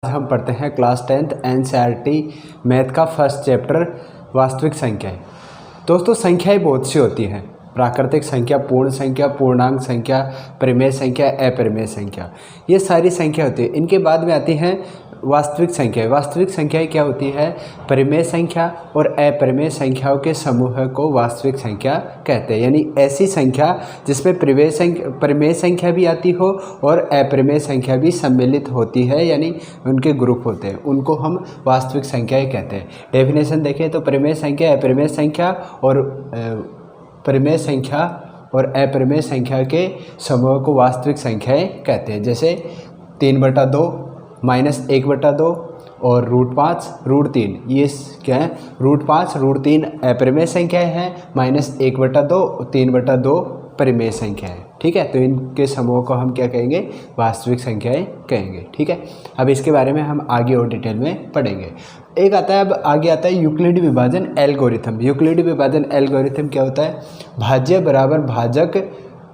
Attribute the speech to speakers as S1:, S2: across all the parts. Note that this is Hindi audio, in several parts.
S1: हम पढ़ते हैं क्लास 10th एनसीईआरटी मैथ का फर्स्ट चैप्टर वास्तविक संख्याएं। दोस्तों संख्याएं बहुत सी होती हैं, प्राकृतिक संख्या, पूर्ण संख्या, पूर्णांक संख्या, परिमेय संख्या, अपरिमेय संख्या, ये सारी संख्या होती है। इनके बाद में आती हैं वास्तविक संख्याएं। वास्तविक संख्याएं क्या होती है? परिमेय संख्या और अपरिमेय संख्याओं के समूह को वास्तविक संख्या कहते हैं। यानी ऐसी संख्या जिसमें परिमेय संख्या भी आती हो और अपरिमेय संख्या भी सम्मिलित होती है, यानी उनके ग्रुप होते हैं, उनको हम वास्तविक संख्याएं कहते हैं। डेफिनेशन देखें तो परिमेय संख्या, अपरिमेय संख्या और परिमेय संख्या और अपरिमेय संख्या के समूह को वास्तविक संख्याएं कहते हैं। जैसे 3/2, -1/2 और √5, √3, ये क्या है? √5, √3 अपरिमेय संख्याएं हैं, -1/2, 3/2 परिमेय संख्या है। ठीक है, तो इनके समूह को हम क्या कहेंगे? वास्तविक संख्याएं कहेंगे। ठीक है, अब इसके बारे में हम आगे और डिटेल में पढ़ेंगे। एक आता है, अब आगे आता है यूक्लिड विभाजन एल्गोरिथम। यूक्लिड विभाजन एल्गोरिथम क्या होता है? भाज्य बराबर भाजक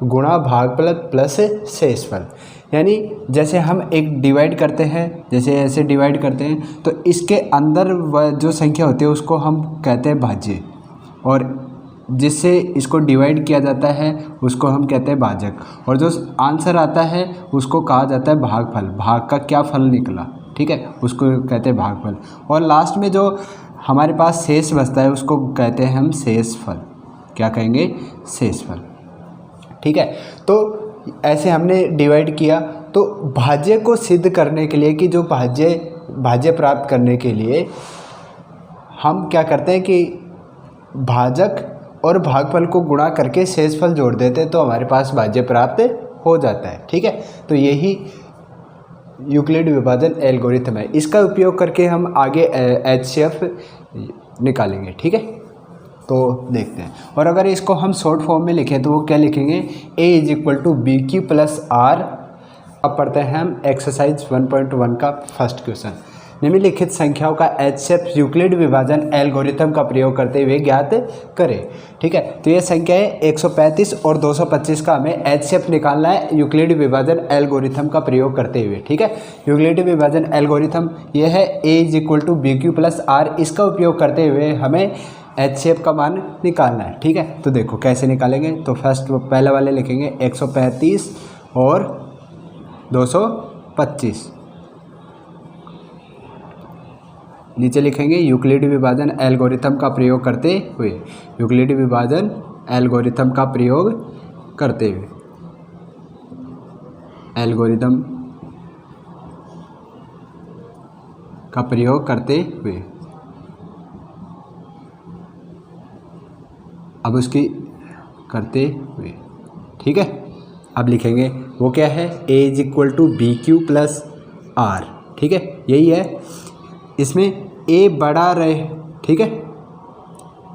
S1: गुणा भागफल प्लस शेषफल। यानी जैसे हम एक डिवाइड करते हैं, जैसे ऐसे डिवाइड करते हैं, तो इसके अंदर जो संख्या होती है उसको हम कहते हैं भाज्य, और जिससे इसको डिवाइड किया जाता है उसको हम कहते हैं भाजक, और जो आंसर आता है उसको कहा जाता है भागफल। भाग का क्या फल निकला, ठीक है, उसको कहते हैं भागफल। और लास्ट में जो हमारे पास शेष बचता है उसको कहते हैं हम शेषफल। क्या कहेंगे? शेषफल। ठीक है, तो ऐसे हमने डिवाइड किया। तो भाज्य को सिद्ध करने के लिए कि जो भाज्य प्राप्त करने के लिए हम क्या करते हैं कि भाजक और भागफल को गुणा करके शेषफल जोड़ देते हैं, तो हमारे पास भाज्य प्राप्त हो जाता है। ठीक है, तो यही यूक्लिड विभाजन एल्गोरिथम है। इसका उपयोग करके हम आगे HCF निकालेंगे। ठीक है, तो देखते हैं। और अगर इसको हम शॉर्ट फॉर्म में लिखें तो वो क्या लिखेंगे? A = BQ + R। अब पढ़ते हैं हम एक्सरसाइज 1.1 का फर्स्ट क्वेश्चन। निम्नलिखित संख्याओं का HCF यूक्लिड विभाजन एल्गोरिथम का प्रयोग करते हुए ज्ञात करें। ठीक है, तो ये संख्या है 135 और 225 का हमें HCF निकालना है यूक्लिड विभाजन एल्गोरिथम का प्रयोग करते हुए। ठीक है, यूक्लिड विभाजन एल्गोरिथम ये है A = BQ + R। इसका उपयोग करते हुए हमें HCF का मान निकालना है। ठीक है, तो देखो कैसे निकालेंगे। तो फर्स्ट पहले वाले लिखेंगे 135 और 225, नीचे लिखेंगे यूक्लिड विभाजन एल्गोरिथम का प्रयोग करते हुए। यूक्लिड विभाजन एल्गोरिथम का प्रयोग करते हुए, एल्गोरिथम का प्रयोग करते हुए। अब उसकी करते हुए, ठीक है, अब लिखेंगे वो क्या है? A = BQ + R। ठीक है, यही है। इसमें A बड़ा रहे, ठीक है,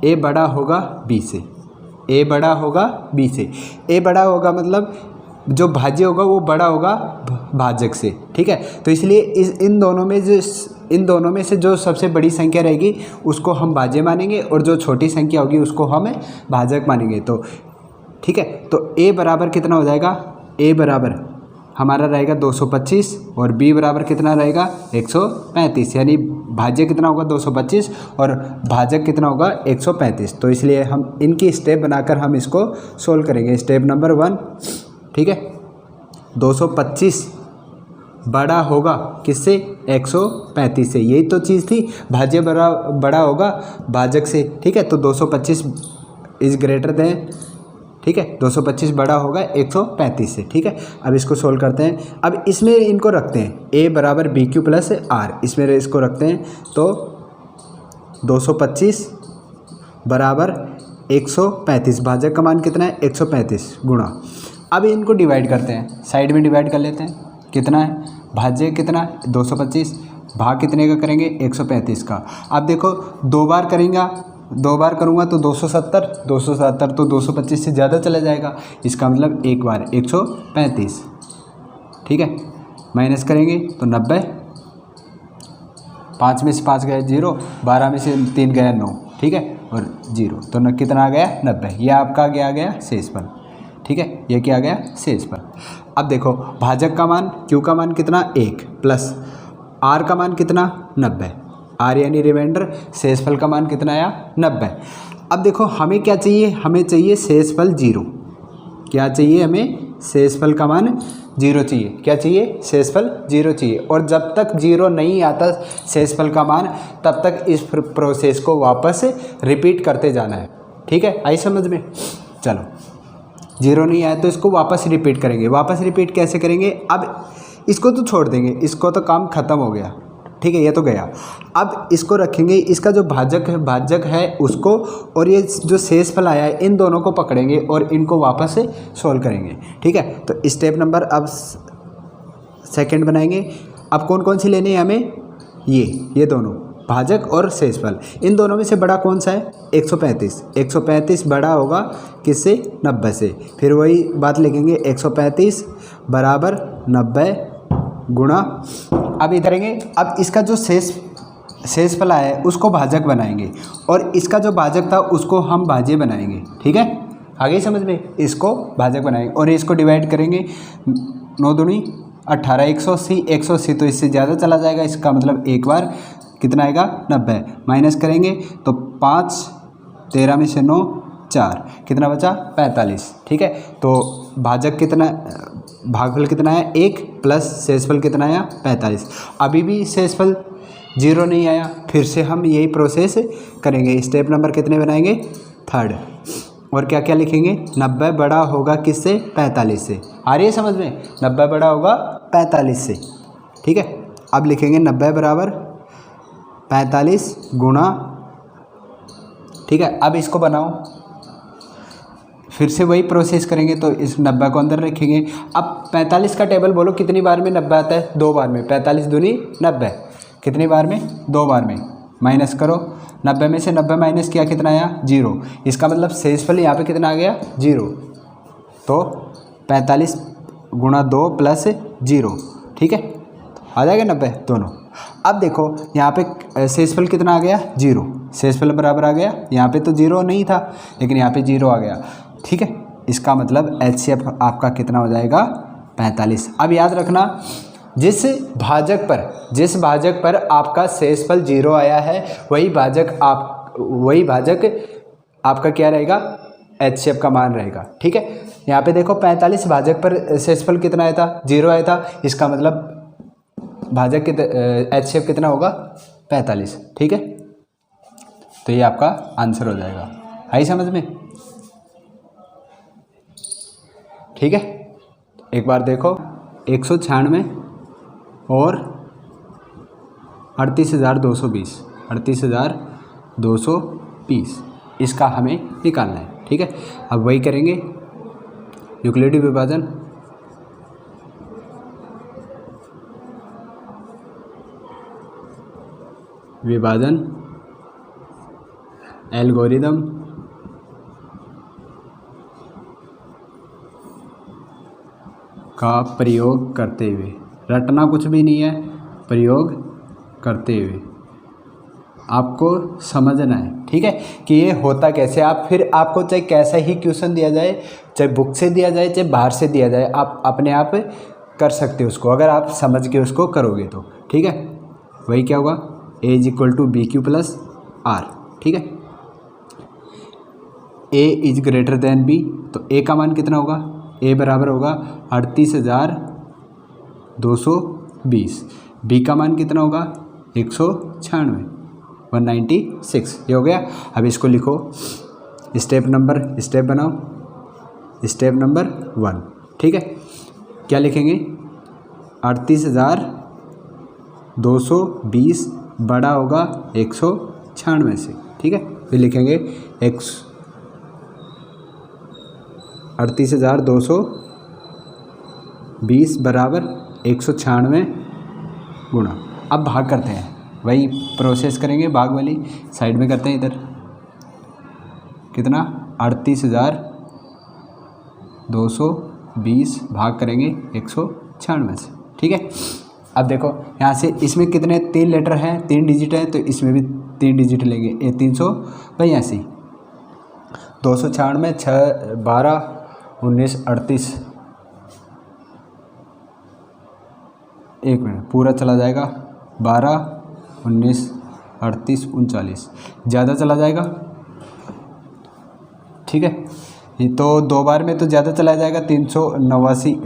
S1: A बड़ा होगा B से, A बड़ा होगा B से। A बड़ा होगा मतलब जो भाज्य होगा वो बड़ा होगा भाजक से। ठीक है, तो इसलिए इन दोनों में से जो सबसे बड़ी संख्या रहेगी उसको हम भाज्य मानेंगे, और जो छोटी संख्या होगी उसको हम भाजक मानेंगे। तो ठीक है, तो A बराबर कितना हो जाएगा? A बराबर हमारा रहेगा 225 और B बराबर कितना रहेगा? 135। यानी भाज्य कितना होगा? 225 और भाजक कितना होगा? 135। तो इसलिए हम इनकी स्टेप बनाकर हम इसको सोल्व करेंगे। स्टेप नंबर 1, ठीक है, 225 बड़ा होगा किससे? 135 से। यही तो चीज़ थी, भाज्य बड़ा होगा भाजक से। ठीक है, तो 225 इज ग्रेटर देन, ठीक है, 225 बड़ा होगा 135 से। ठीक है, अब इसको सोल्व करते हैं। अब इसमें इनको रखते हैं A = BQ + R, इसमें इसको रखते हैं। तो 225 बराबर 135, भाजक का मान कितना है? 135 गुणा। अब इनको डिवाइड करते हैं, साइड में डिवाइड कर लेते हैं। कितना है? भाज्य कितना है? 225, भाग कितने का करेंगे? 135 का। अब देखो दो बार करूँगा तो 270 तो 225 से ज़्यादा चला जाएगा। इसका मतलब एक बार 135, ठीक है, माइनस करेंगे तो 90, 5 में से 5 गए 0, 12 में से 3 गया 9, ठीक है, और 0, तो कितना आ गया? 90। यह आपका आ गया शेषफल। ठीक है, ये क्या आ गया? शेषफल। अब देखो भाजक का मान, Q का मान कितना? 1 प्लस आर का मान कितना 90, आर यानी रिमाइंडर, शेषफल का मान कितना आया 90। अब देखो हमें क्या चाहिए, हमें चाहिए शेषफल 0। क्या चाहिए हमें, शेषफल का मान 0 चाहिए। क्या चाहिए, शेषफल 0 चाहिए। और जब तक 0 नहीं आता शेषफल का मान, तब तक इस प्रोसेस को वापस रिपीट करते जाना है। ठीक है, आई समझ में। चलो 0 नहीं आया तो इसको वापस रिपीट करेंगे। वापस रिपीट कैसे करेंगे, अब इसको तो छोड़ देंगे, इसको तो काम खत्म हो गया। ठीक है, ये तो गया। अब इसको रखेंगे, इसका जो भाजक है उसको, और ये जो शेषफल आया है इन दोनों को पकड़ेंगे और इनको वापस से सोल्व करेंगे। ठीक है, तो स्टेप नंबर अब सेकंड बनाएंगे। अब कौन कौन सी लेनी है हमें, ये दोनों भाजक और शेषफल। इन दोनों में से बड़ा कौन सा है, 135। 135 बड़ा होगा किससे, 90 से। फिर वही बात लिखेंगे, 135 बराबर 90 गुणा, अब इधर करेंगे, अब इसका जो शेषफल आया है उसको भाजक बनाएंगे और इसका जो भाजक था उसको हम भाज्य बनाएंगे। ठीक है, आगे समझ में, इसको भाजक बनाएंगे और इसको डिवाइड करेंगे। 9 दूनी 18, 180, 180 तो इससे ज़्यादा चला जाएगा, इसका मतलब एक बार कितना आएगा 90। माइनस करेंगे तो 5, 13 में से 9, 4, कितना बचा 45। ठीक है, तो भाजक कितना, भागफल कितना है 1 प्लस शेषफल कितना आया 45। अभी भी शेषफल 0 नहीं आया, फिर से हम यही प्रोसेस करेंगे। स्टेप नंबर कितने बनाएंगे, थर्ड। और क्या क्या लिखेंगे, 90 बड़ा होगा किससे, 45 से। आ रही है समझ में, 90 बड़ा होगा 45 से। ठीक है, अब लिखेंगे 90 बराबर 45 गुणा। ठीक है, अब इसको बनाओ, फिर से वही प्रोसेस करेंगे। तो इस 90 को अंदर रखेंगे। अब 45 का टेबल बोलो कितनी बार में 90 आता है, 2 बार में। 45 दूनी 90, कितनी बार में, 2 बार में। माइनस करो, 90 में से 90 माइनस किया, कितना आया 0। इसका मतलब शेषफल यहाँ पे कितना आ गया 0। तो 45 गुणा 2 प्लस 0। ठीक है, आ जाएगा 90 दोनों। अब देखो यहाँ पे शेषफल कितना आ गया 0, शेषफल बराबर आ गया, यहाँ पे तो 0 नहीं था लेकिन यहाँ पे 0 आ गया। ठीक है, इसका मतलब एचसीएफ आपका कितना हो जाएगा 45। अब याद रखना, जिस भाजक पर आपका शेषफल 0 आया है वही भाजक आपका क्या रहेगा, एचसीएफ का मान रहेगा। ठीक है, यहाँ पे देखो 45 भाजक पर शेषफल कितना आया था, 0 आया था। इसका मतलब भाजक के एचसीएफ कितना होगा 45। ठीक है, तो ये आपका आंसर हो जाएगा। आई समझ में। ठीक है, एक बार देखो, 196 और 38,220, 38,220 इसका हमें निकालना है। ठीक है, अब वही करेंगे, यूक्लिडी विभाजन। एल्गोरिदम का प्रयोग करते हुए, रटना कुछ भी नहीं है, प्रयोग करते हुए आपको समझना है। ठीक है, कि ये होता कैसे। आप फिर आपको चाहे कैसा ही क्वेश्चन दिया जाए, चाहे बुक से दिया जाए चाहे बाहर से दिया जाए, आप अपने आप कर सकते हो उसको, अगर आप समझ के उसको करोगे तो। ठीक है, वही क्या होगा, A is equal to B Q plus R. ठीक है, A is greater than B, तो A का मान कितना होगा, A बराबर होगा 38,220। B का मान कितना होगा 196, 196। ये हो गया। अब इसको लिखो, स्टेप बनाओ, स्टेप नंबर 1। ठीक है, क्या लिखेंगे, 38,220 बड़ा होगा 196 से। ठीक है, फिर लिखेंगे 38,220 बराबर 196 गुणा। अब भाग करते हैं, वही प्रोसेस करेंगे, भाग वाली साइड में करते हैं। इधर कितना, 38,220 भाग करेंगे 196 से। ठीक है, अब देखो यहाँ से इसमें कितने 3 लेटर हैं, 3 डिजिट हैं, तो इसमें भी 3 डिजिट लेंगे। 382, 296, 6, 12, 19, 38। एक मिनट, पूरा चला जाएगा 12, 19, 38, 39, ज़्यादा चला जाएगा। ठीक है, ये तो 2 बार में तो ज़्यादा चला जाएगा, 389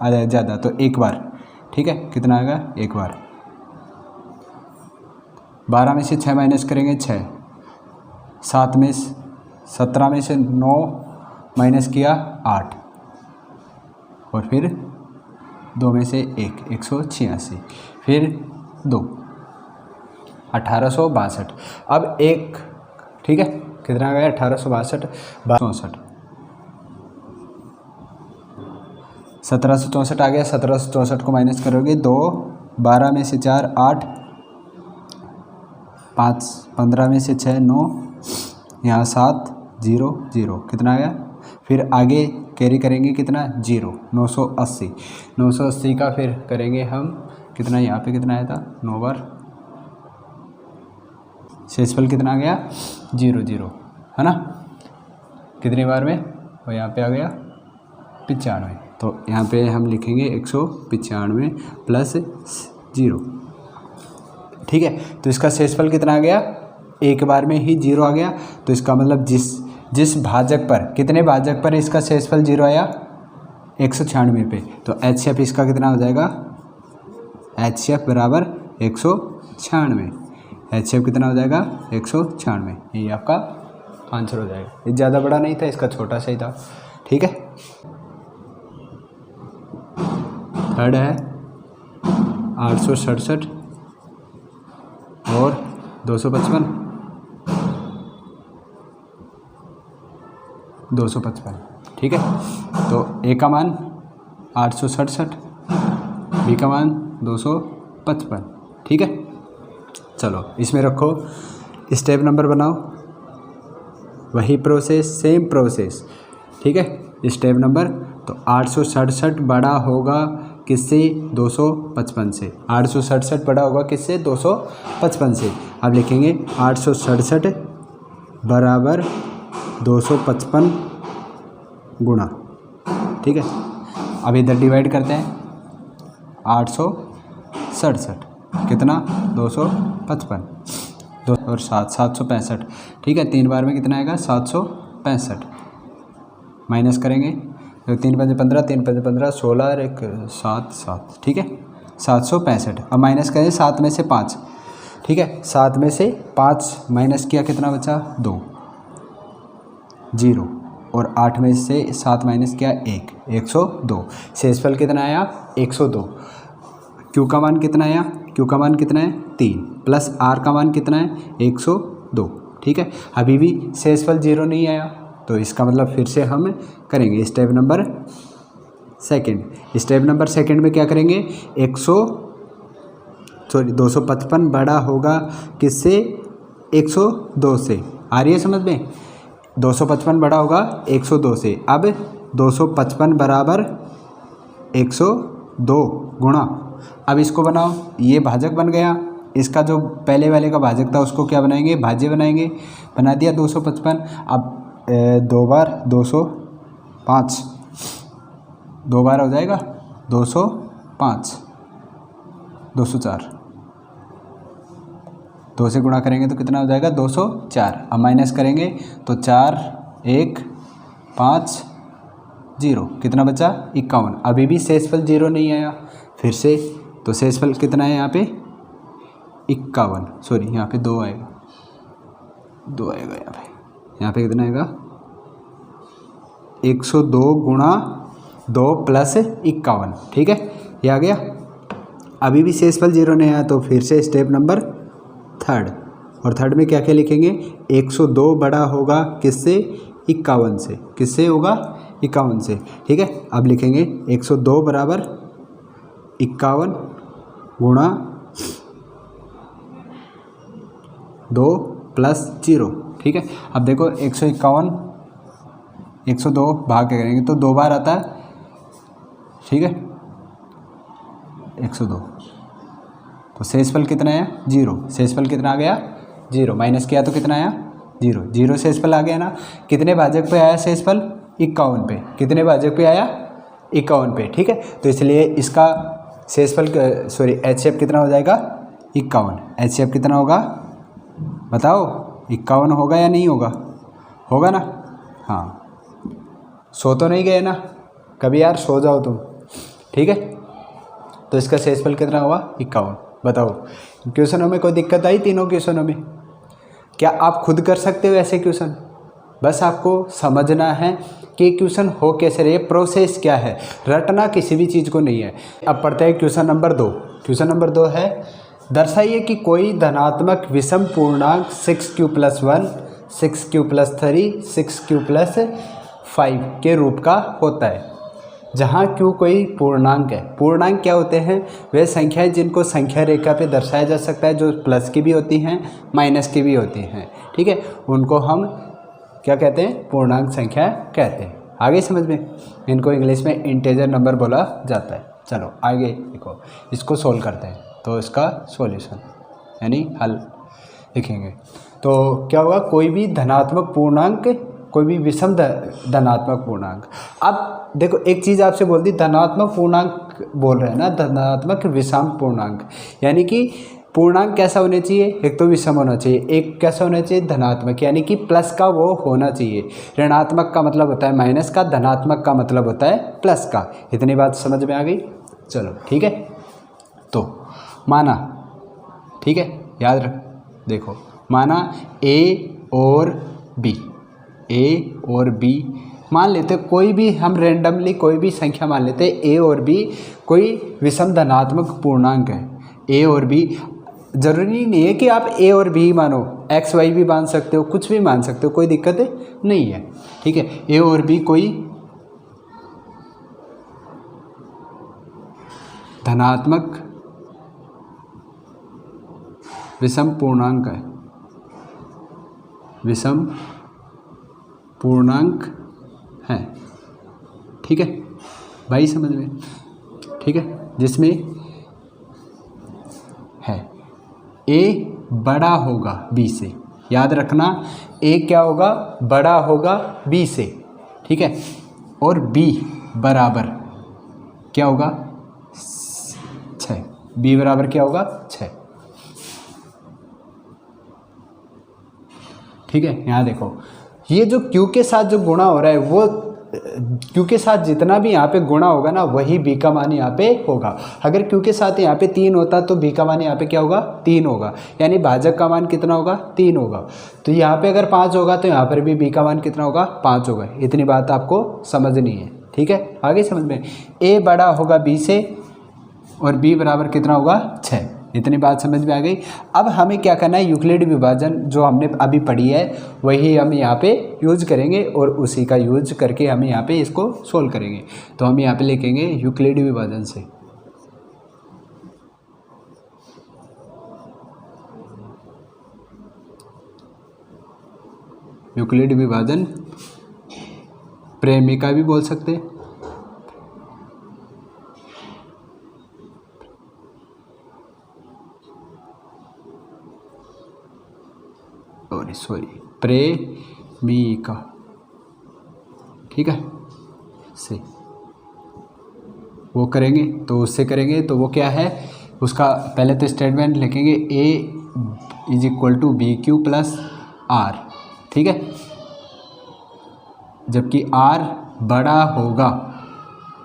S1: आ जाए ज़्यादा, तो एक बार। ठीक है, कितना आएगा, एक बार। 12 में से 6 माइनस करेंगे 6, 7 में 17 में से 9 माइनस किया 8, और फिर 2 में से 1, 186, फिर 2, 1862। अब एक, ठीक है, कितना गया, 1862, 64, 1764 आ गया। 1764 को माइनस करोगे 2, 12 में से 4 8, 5, 15 में से 6 9, यहाँ 7 0 0, कितना आ गया। फिर आगे कैरी करेंगे कितना, 0, 980, 980 का फिर करेंगे हम कितना, यहाँ पे कितना आया था, 9 बार, शेषफल कितना आ गया, 0 0, है ना। कितनी बार में, और यहाँ पे आ गया 95, तो यहाँ पे हम लिखेंगे 195 प्लस 0। ठीक है, तो इसका शेषफल कितना आ गया, एक बार में ही 0 आ गया। तो इसका मतलब जिस भाजक पर, कितने भाजक पर इसका शेषफल 0 आया, 196 पे, तो HCF इसका कितना हो जाएगा, HCF बराबर 196। HCF कितना हो जाएगा, 196। ये आपका आंसर हो जाएगा। ये ज़्यादा बड़ा नहीं था, इसका छोटा सा ही था। ठीक है, थर्ड है 867 और 255, 255। ठीक है, तो ए का मान 867, बी का मान 255। ठीक है, चलो इसमें रखो, स्टेप नंबर बनाओ, वही प्रोसेस, सेम प्रोसेस। ठीक है, स्टेप नंबर, तो 867 बड़ा होगा किससे, 255 से। 867 बड़ा होगा किससे, 255 से। अब लिखेंगे 867 बराबर 255 गुणा। ठीक है, अब इधर डिवाइड करते हैं, 867 कितना, 255, 2 और 7, 765। ठीक है, 3 बार में कितना आएगा, 765, माइनस करेंगे, तो 3 5 15, 3 5 15, 16 और 1 7 7। ठीक है, 765। अब माइनस करें 7 में से 5। ठीक है, 7 में से 5 माइनस किया, कितना बचा, 2 0, और 8 में से 7 माइनस किया 1, 102। शेषफल कितना आया, 102। क्यू का मान कितना आया, क्यू का मान कितना है, 3, प्लस आर का मान कितना है, 102। ठीक है, अभी भी शेषफल 0 नहीं आया, तो इसका मतलब फिर से हम करेंगे step number second. Step number second में क्या करेंगे, 255 बड़ा होगा किससे, 102 से। आ रही है समझ में, 255 बड़ा होगा 102 से। अब 255 बराबर 102 गुणा, अब इसको बनाओ, ये भाजक बन गया, इसका जो पहले वाले का भाजक था उसको क्या बनाएंगे, भाज्य बनाएंगे। बना दिया 255। अब 2 बार 205, 2 बार हो जाएगा 205, 204, 2 से गुणा करेंगे तो कितना हो जाएगा, 204। अब माइनस करेंगे तो 4 1 5 0, कितना बचा, 51। अभी भी शेषफल 0 नहीं आया, फिर से, तो शेषफल कितना है यहाँ पे, 51, सॉरी यहाँ पे 2 आएगा, 2 आएगा यहाँ पे कितना आएगा, 102 गुणा 2 प्लस 51। ठीक है, ये आ गया। अभी भी शेषफल 0 नहीं आया, तो फिर से स्टेप नंबर थर्ड, और थर्ड में क्या क्या लिखेंगे, 102 बड़ा होगा किससे, 51 से। किससे होगा, 51 से। ठीक है, अब लिखेंगे 102 बराबर 51 गुणा 2 प्लस 0। ठीक है, अब देखो 151, 102 भाग क्या करेंगे तो 2 बार आता है। ठीक है, 102, तो शेषफल कितना है, 0। शेषफल कितना आ गया, 0। माइनस किया तो कितना आया, 0। 0 शेषफल आ गया ना। कितने भाजक पे आया शेषफल, 51 पे। कितने भाजक पे आया, 51 पे। ठीक है, तो इसलिए इसका शेषफल, सॉरी HCF कितना हो जाएगा, 51। HCF कितना होगा बताओ, 51 होगा या नहीं होगा? होगा ना? हाँ, सो तो नहीं गए ना कभी यार, सो जाओ तुम, ठीक है। तो इसका शेषफल कितना हुआ? 51। बताओ क्वेश्चनों में कोई दिक्कत आई? तीनों क्वेश्चनों में क्या आप खुद कर सकते हो ऐसे क्वेश्चन? बस आपको समझना है कि क्वेश्चन हो कैसे रही है, प्रोसेस क्या है, रटना किसी भी चीज़ को नहीं है। अब पढ़ते हैं क्वेश्चन नंबर 2। क्वेश्चन नंबर 2 है, दर्शाइए कि कोई धनात्मक विषम पूर्णांक 6q+1, 6q+3, 6q+5 के रूप का होता है, जहाँ q कोई पूर्णांक है। पूर्णांक क्या होते हैं? वे संख्याएं जिनको संख्या रेखा पे दर्शाया जा सकता है, जो प्लस की भी होती हैं माइनस की भी होती हैं, ठीक है, उनको हम क्या कहते हैं? पूर्णांक संख्या कहते हैं। आगे समझ में, इनको इंग्लिश में इंटीजर नंबर बोला जाता है। चलो आगे देखो, इसको सोल्व करते हैं। तो इसका सॉल्यूशन यानी हल लिखेंगे। तो क्या होगा? कोई भी धनात्मक पूर्णांक, कोई भी विषम धनात्मक पूर्णांक। अब देखो एक चीज़ आपसे बोल दी, धनात्मक पूर्णांक बोल रहे हैं ना, धनात्मक विषम पूर्णांक, यानी कि पूर्णांक कैसा होना चाहिए? एक तो विषम होना चाहिए, एक कैसा होना चाहिए? धनात्मक, यानी कि प्लस का वो होना चाहिए। ऋणात्मक का मतलब होता है माइनस का, धनात्मक का मतलब होता है प्लस का। इतनी बात समझ में आ गई? चलो ठीक है। तो माना, ठीक है, याद रख, देखो माना A और B, A और B मान लेते, कोई भी हम रेंडमली कोई भी संख्या मान लेते, A और B कोई विषम धनात्मक पूर्णांक है। A और B जरूरी नहीं है कि आप A और B मानो, X Y भी मान सकते हो, कुछ भी मान सकते हो, कोई दिक्कत नहीं है, ठीक है। A और B कोई धनात्मक विषम पूर्णांक है, विषम पूर्णांक है, ठीक है भाई, समझ में, ठीक है, जिसमें है A बड़ा होगा B से, याद रखना A क्या होगा? बड़ा होगा B से, ठीक है, और B बराबर क्या होगा? 6। B बराबर क्या होगा? 6, ठीक है। यहाँ देखो, ये जो Q के साथ जो गुणा हो रहा है, वो Q के साथ जितना भी यहाँ पे गुणा होगा ना, वही B का मान यहाँ पे होगा। अगर Q के साथ यहाँ पे 3 होता तो B का मान यहाँ पे क्या होगा? 3 होगा, यानी भाजक का मान कितना होगा? 3 होगा। तो यहाँ पे अगर 5 होगा तो यहाँ पर भी B का मान कितना होगा? 5 होगा। इतनी बात आपको समझनी है, ठीक है। आगे समझ में, A बड़ा होगा B से और B बराबर कितना होगा? 6। इतनी बात समझ में आ गई। अब हमें क्या करना है? यूक्लिड विभाजन जो हमने अभी पढ़ी है वही हम यहाँ पे यूज करेंगे, और उसी का यूज करके हम यहाँ पे इसको सोल्व करेंगे। तो हम यहाँ पे लिखेंगे यूक्लिड विभाजन से, यूक्लिड विभाजन प्रेमिका भी बोल सकते हैं, सॉरी प्रेमिका, ठीक है, से वो करेंगे। तो उससे करेंगे तो वो क्या है? उसका पहले तो स्टेटमेंट लिखेंगे A = BQ+R, ठीक है, जबकि R बड़ा होगा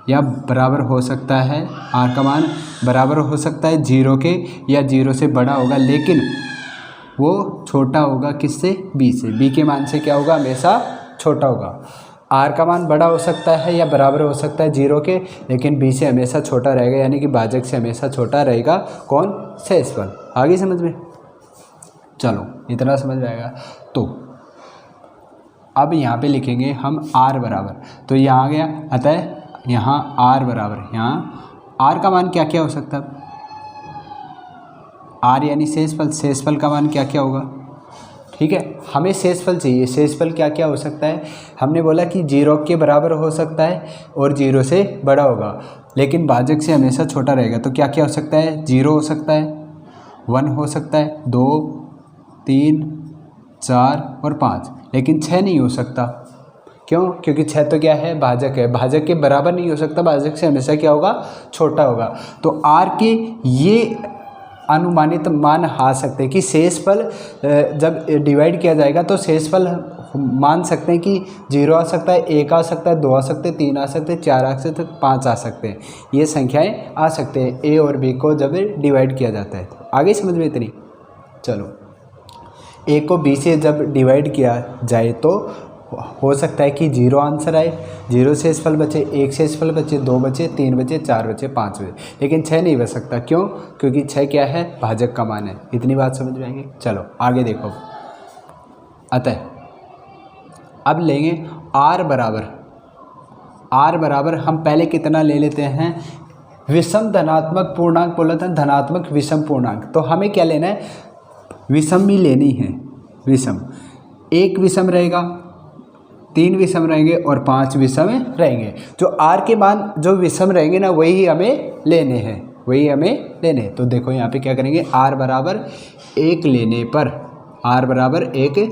S1: या बराबर हो सकता है, R का मान बराबर हो सकता है 0 के, या 0 से बड़ा होगा, लेकिन वो छोटा होगा किससे? B से। B के मान से क्या होगा? हमेशा छोटा होगा। R का मान बड़ा हो सकता है या बराबर हो सकता है 0 के, लेकिन B से हमेशा छोटा रहेगा, यानी कि भाजक से हमेशा छोटा रहेगा कौन? शेषफल। आगे समझ में? चलो इतना समझ में आएगा। तो अब यहाँ पे लिखेंगे हम R बराबर, तो यहाँ आ गया, अतः यहाँ R बराबर, यहाँ R का मान क्या क्या हो सकता है? R यानी शेषफल, शेषफल का मान क्या क्या होगा? ठीक है, हमें शेषफल चाहिए। शेषफल क्या क्या हो सकता है? हमने बोला कि 0 के बराबर हो सकता है और 0 से बड़ा होगा, लेकिन भाजक से हमेशा छोटा रहेगा। तो क्या क्या हो सकता है? 0 हो सकता है, 1 हो सकता है, 2, 3, 4 और 5, लेकिन 6 नहीं हो सकता। क्यों? क्योंकि 6 तो क्या है? भाजक है, भाजक के बराबर नहीं हो सकता, भाजक से हमेशा क्या होगा? छोटा होगा। तो R के ये अनुमानित मान आ सकते हैं कि शेषफल जब डिवाइड किया जाएगा तो शेषफल मान सकते हैं कि 0 आ सकता है, 1 आ सकता है, 2 आ सकते हैं, 3 आ सकते हैं, 4 आ सकते हैं, 5 आ सकते हैं। ये संख्याएं आ सकते हैं ए और बी को जब डिवाइड किया जाता है। आगे समझ में इतनी। चलो, ए को बी से जब डिवाइड किया जाए तो हो सकता है कि 0 आंसर आए, 0 शेषफल बचे, 1 शेषफल बचे, 2 बचे, 3 बचे, 4 बचे, 5 बचे, लेकिन 6 नहीं बच सकता। क्यों? क्योंकि 6 क्या है? भाजक का मान है। इतनी बात समझ में आएगी। चलो आगे देखो। अतः अब लेंगे r बराबर हम पहले कितना ले लेते हैं? विषम धनात्मक पूर्णांक बोला था, धनात्मक विषम पूर्णांक। तो हमें क्या लेना है? विषम ही लेनी है। विषम, 1 विषम रहेगा, 3 विषम रहेंगे और 5 विषम रहेंगे। जो r के मान जो विषम रहेंगे ना, वही हमें लेने हैं, वही हमें लेने हैं। तो देखो यहाँ पे क्या करेंगे, r बराबर 1 लेने पर, r बराबर 1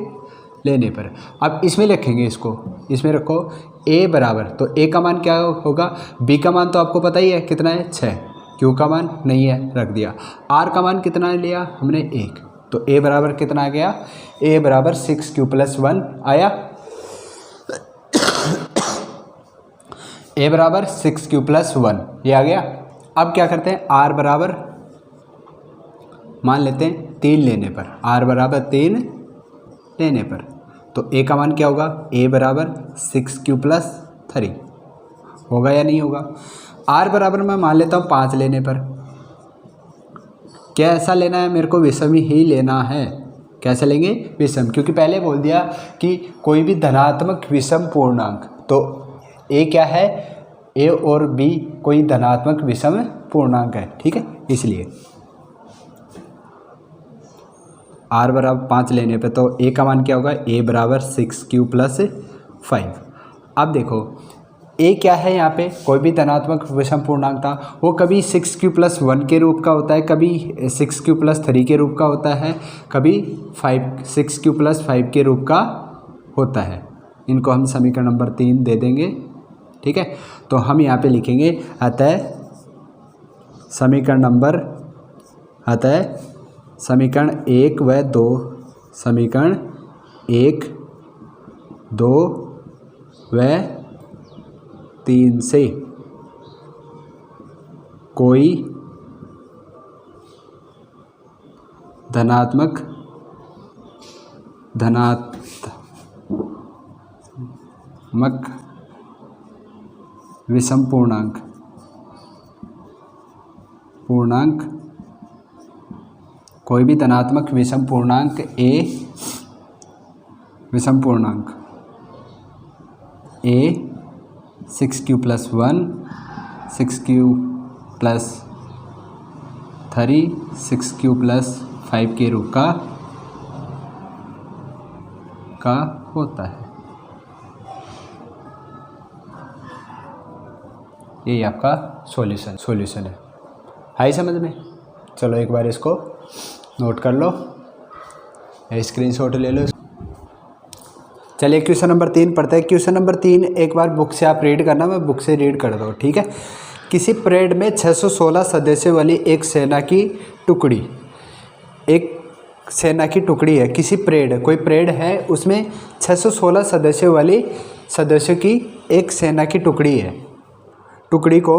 S1: लेने पर अब इसमें लिखेंगे, इसको इसमें रखो a बराबर, तो a का मान क्या होगा? b का मान तो आपको पता ही है कितना है, 6। q का मान नहीं है, रख दिया। r का मान कितना लिया हमने? 1। तो a बराबर कितना आ गया? a बराबर 6q + 1 आया। a बराबर 6q + 1 ये आ गया। अब क्या करते हैं? r बराबर मान लेते हैं 3 लेने पर, r बराबर 3 लेने पर, तो a का मान क्या होगा? a बराबर 6q + 3 होगा या नहीं होगा? r बराबर मैं मान लेता हूँ 5 लेने पर। क्या ऐसा लेना है? मेरे को विषम ही लेना है। कैसे लेंगे? विषम, क्योंकि पहले बोल दिया कि कोई भी धनात्मक विषम पूर्णांक, तो a क्या है? a और b कोई धनात्मक विषम पूर्णांक है, ठीक है, इसलिए r बराबर 5 लेने पे तो a का मान क्या होगा? a बराबर 6q + 5। अब देखो a क्या है? यहाँ पे कोई भी धनात्मक विषम पूर्णांक था, वो कभी 6q + 1 के रूप का होता है, कभी 6q + 3 के रूप का होता है, कभी 6q + 5 के रूप का होता है। इनको हम समीकरण नंबर 3 दे देंगे, ठीक है। तो हम यहाँ पे लिखेंगे अतः समीकरण 1 व 2, समीकरण 1, 2 व 3 से कोई धनात्मक विषम पूर्णांक कोई भी धनात्मक विषम पूर्णांक a 6q + 1, 6q + 3, 6q + 5 के रूप का होता है। ये आपका सॉल्यूशन है। हाई समझ में? चलो एक बार इसको नोट कर लो, स्क्रीनशॉट ले लो। चलिए क्वेश्चन नंबर 3 पढ़ते हैं। क्वेश्चन नंबर 3 एक बार बुक से आप रीड करना, मैं बुक से रीड कर दो, ठीक है। किसी परेड में 616 सदस्यों वाली एक सेना की टुकड़ी है। किसी परेड, कोई परेड है, उसमें 616 सदस्यों की एक सेना की टुकड़ी है। टुकड़ी को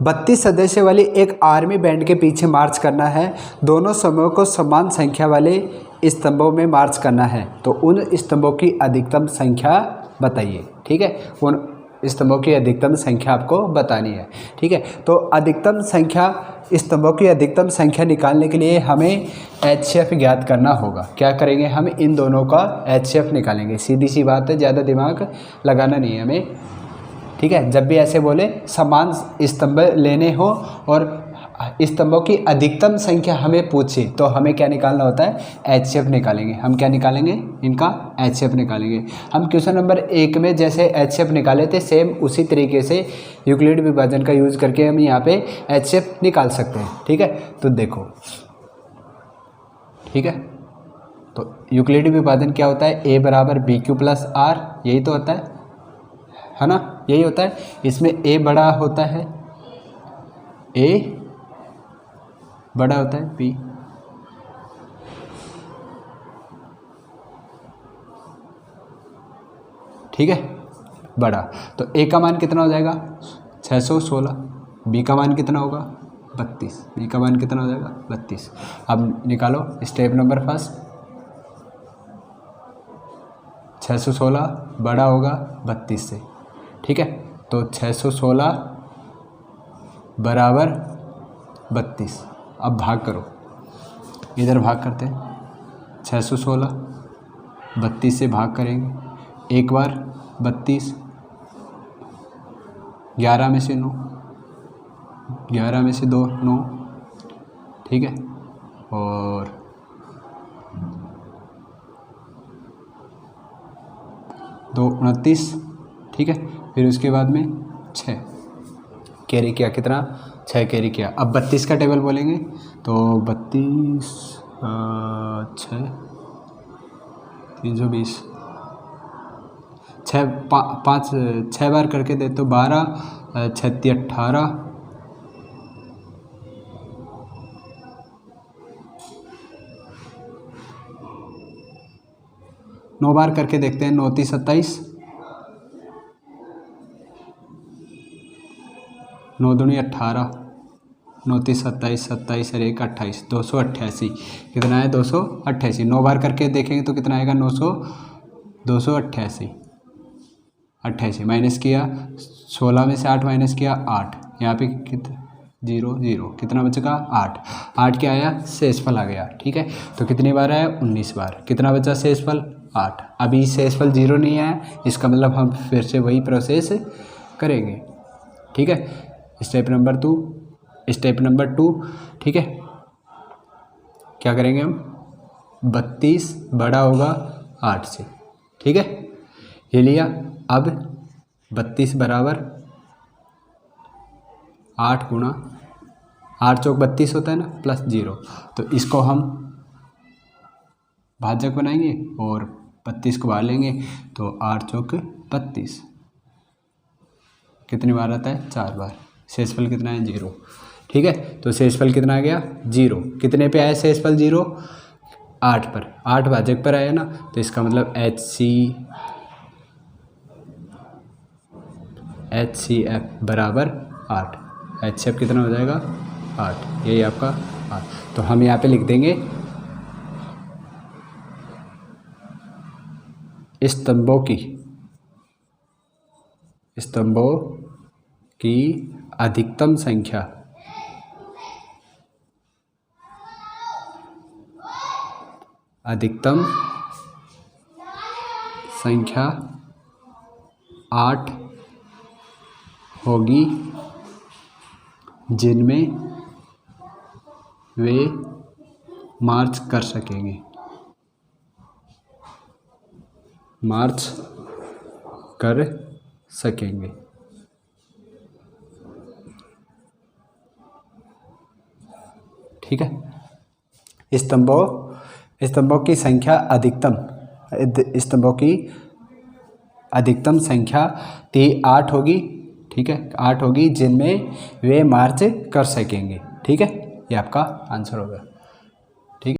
S1: 32 सदस्य वाली एक आर्मी बैंड के पीछे मार्च करना है। दोनों समूहों को समान संख्या वाले स्तंभों में मार्च करना है। तो उन स्तंभों की अधिकतम संख्या बताइए, ठीक है। उन स्तंभों की अधिकतम संख्या आपको बतानी है, ठीक है। तो अधिकतम संख्या, स्तंभों की अधिकतम संख्या निकालने के लिए हमें HCF ज्ञात करना होगा। क्या करेंगे? हम इन दोनों का HCF निकालेंगे। सीधी सी बात है, ज़्यादा दिमाग लगाना नहीं है हमें, ठीक है। जब भी ऐसे बोले समान स्तंभ लेने हो और स्तंभों की अधिकतम संख्या हमें पूछे, तो हमें क्या निकालना होता है? HCF निकालेंगे। हम क्या निकालेंगे? इनका HCF निकालेंगे। हम क्वेश्चन नंबर 1 में जैसे HCF निकाले थे, सेम उसी तरीके से यूक्लिड विभाजन का यूज़ करके हम यहाँ पे HCF निकाल सकते हैं, ठीक है। तो देखो, ठीक है, तो यूक्लिड विभाजन क्या होता है? a बराबर BQ + R, यही तो होता है ना, यही होता है। इसमें a बड़ा होता है, a बड़ा होता है, b ठीक है, बड़ा। तो ए का मान कितना हो जाएगा 616, बी का मान कितना होगा 32, बी का मान कितना हो जाएगा 32। अब निकालो स्टेप नंबर फर्स्ट, 616 बड़ा होगा 32 से, ठीक है। तो 616 बराबर 32। अब भाग करो, इधर भाग करते हैं, 616 32 से भाग करेंगे, एक बार 32, 11 में से 9, 11 में से 2 9, ठीक है, और 2 29, ठीक है। फिर उसके बाद में 6 कैरी किया, कितना 6 कैरी किया। अब 32 का टेबल बोलेंगे तो 32 6 320, 6 बार करके दे तो 12 6 18, 9 बार करके देखते हैं, 9 3 27, 9 दूनी 18, 9 3 27, 27 और 1 28, 288। कितना है 288। 9 बार करके देखेंगे तो कितना आएगा 288, 88 माइनस किया, 16 में से 8 माइनस किया 8, यहाँ पे 0 0, कितना बचेगा 8, 8 क्या आया शेषफल आ गया, ठीक है। तो कितनी बार आया 19 बार, कितना बचा शेषफल 8। अभी शेषफल 0 नहीं आया, इसका मतलब हम फिर से वही प्रोसेस करेंगे, ठीक है। स्टेप नंबर 2, ठीक है। क्या करेंगे हम, 32 बड़ा होगा 8 से, ठीक है, ये लिया। अब 32 बराबर 8 गुणा 8 चौक 32 होता है ना, प्लस 0, तो इसको हम भाजक बनाएंगे और 32 को बाहर लेंगे, तो 8 चौक 32, कितनी बार आता है 4 बार। शेषफल कितना है 0, ठीक है। तो शेषफल कितना आ गया 0, कितने पे आया शेषफल 0, 8 पर, 8 भाजक पर आया ना, तो इसका मतलब HCF बराबर 8, HCF कितना हो जाएगा 8, यही आपका 8। तो हम यहाँ पे लिख देंगे स्तंभों की अधिकतम संख्या 8 होगी, जिनमें वे मार्च कर सकेंगे, ठीक है। स्तंभों की संख्या अधिकतम संख्या 8 होगी, ठीक है, 8 होगी, जिनमें वे मार्च कर सकेंगे, ठीक है। ये आपका आंसर होगा।